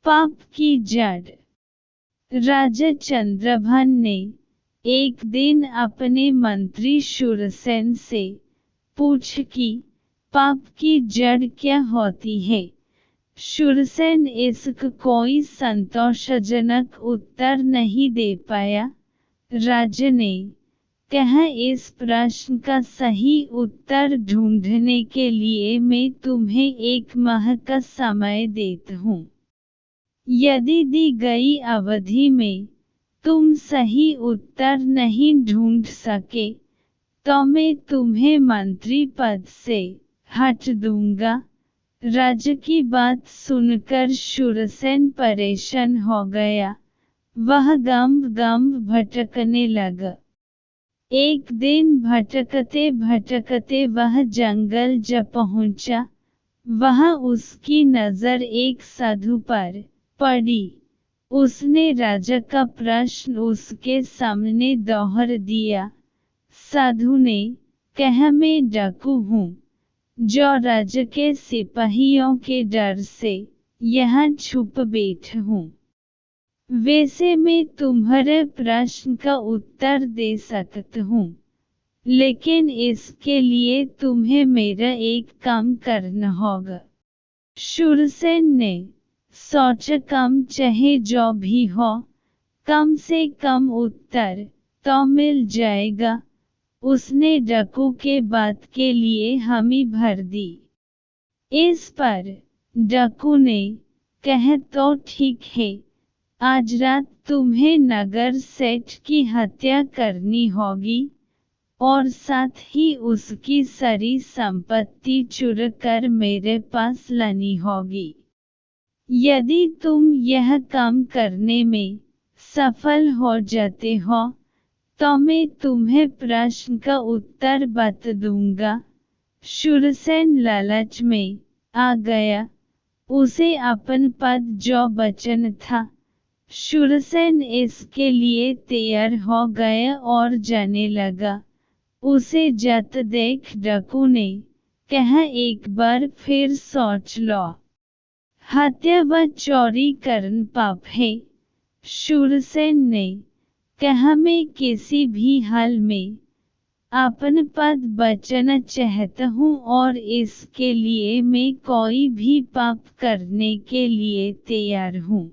पाप की जड़। राजा चंद्रभान ने एक दिन अपने मंत्री शूरसेन से पूछ कि पाप की जड़ क्या होती है। शूरसेन इसका कोई संतोषजनक उत्तर नहीं दे पाया। राजा ने कहा, इस प्रश्न का सही उत्तर ढूंढने के लिए मैं तुम्हें 1 माह का समय देता हूँ। यदि दी गई अवधि में तुम सही उत्तर नहीं ढूंढ सके तो मैं तुम्हें मंत्री पद से हटा दूंगा। राजा की बात सुनकर शूरसेन परेशान हो गया। वह गम भटकने लगा। एक दिन भटकते भटकते वह जंगल जा पहुंचा। वहां उसकी नजर एक साधु पर पड़ी। उसने राजा का प्रश्न उसके सामने दोहरा दिया। साधु ने कहा, मैं डाकू हूँ जो राजा के सिपाहियों के डर से यहाँ छुप बैठा हूँ। वैसे मैं तुम्हारे प्रश्न का उत्तर दे सकता हूँ, लेकिन इसके लिए तुम्हें मेरा एक काम करना होगा। शूरसेन ने सोचा, कम चाहे जो भी हो, कम से कम उत्तर तो मिल जाएगा। उसने डाकू के बात के लिए हामी भर दी। इस पर डाकू ने कहा, तो ठीक है, आज रात तुम्हें नगर सेठ की हत्या करनी होगी और साथ ही उसकी सारी संपत्ति चुरा कर मेरे पास लानी होगी। यदि तुम यह काम करने में सफल हो जाते हो तो मैं तुम्हें प्रश्न का उत्तर बता दूंगा। शूरसेन लालच में आ गया। उसे अपन पद जो बचना था, शूरसेन इसके लिए तैयार हो गया और जाने लगा। उसे जाते देख डाकू ने कहा, एक बार फिर सोच लो। हत्या व चोरी करना पाप है। शूरसेन ने कहा, मैं किसी भी हाल में अपन पद बचाना चाहता हूँ और इसके लिए मैं कोई भी पाप करने के लिए तैयार हूँ।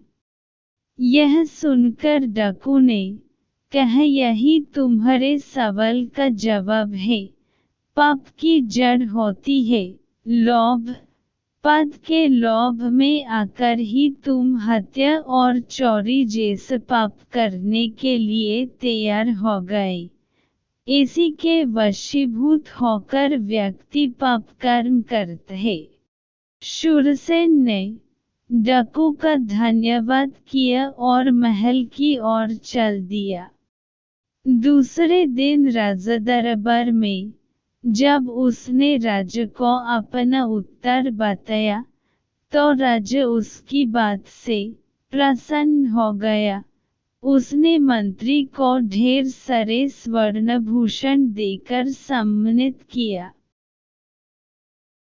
यह सुनकर डाकू ने कहा, यही तुम्हारे सवाल का जवाब है। पाप की जड़ होती है लोभ। पद के लोभ में आकर ही तुम हत्या और चोरी जैसे पाप करने के लिए तैयार हो गए। इसी के वशीभूत होकर व्यक्ति पाप कर्म करता है। शूरसेन ने डाकू का धन्यवाद किया और महल की ओर चल दिया। दूसरे दिन राजा दरबार में जब उसने राजा को अपना उत्तर बताया तो राजा उसकी बात से प्रसन्न हो गया। उसने मंत्री को ढेर सारे स्वर्णभूषण देकर सम्मानित किया।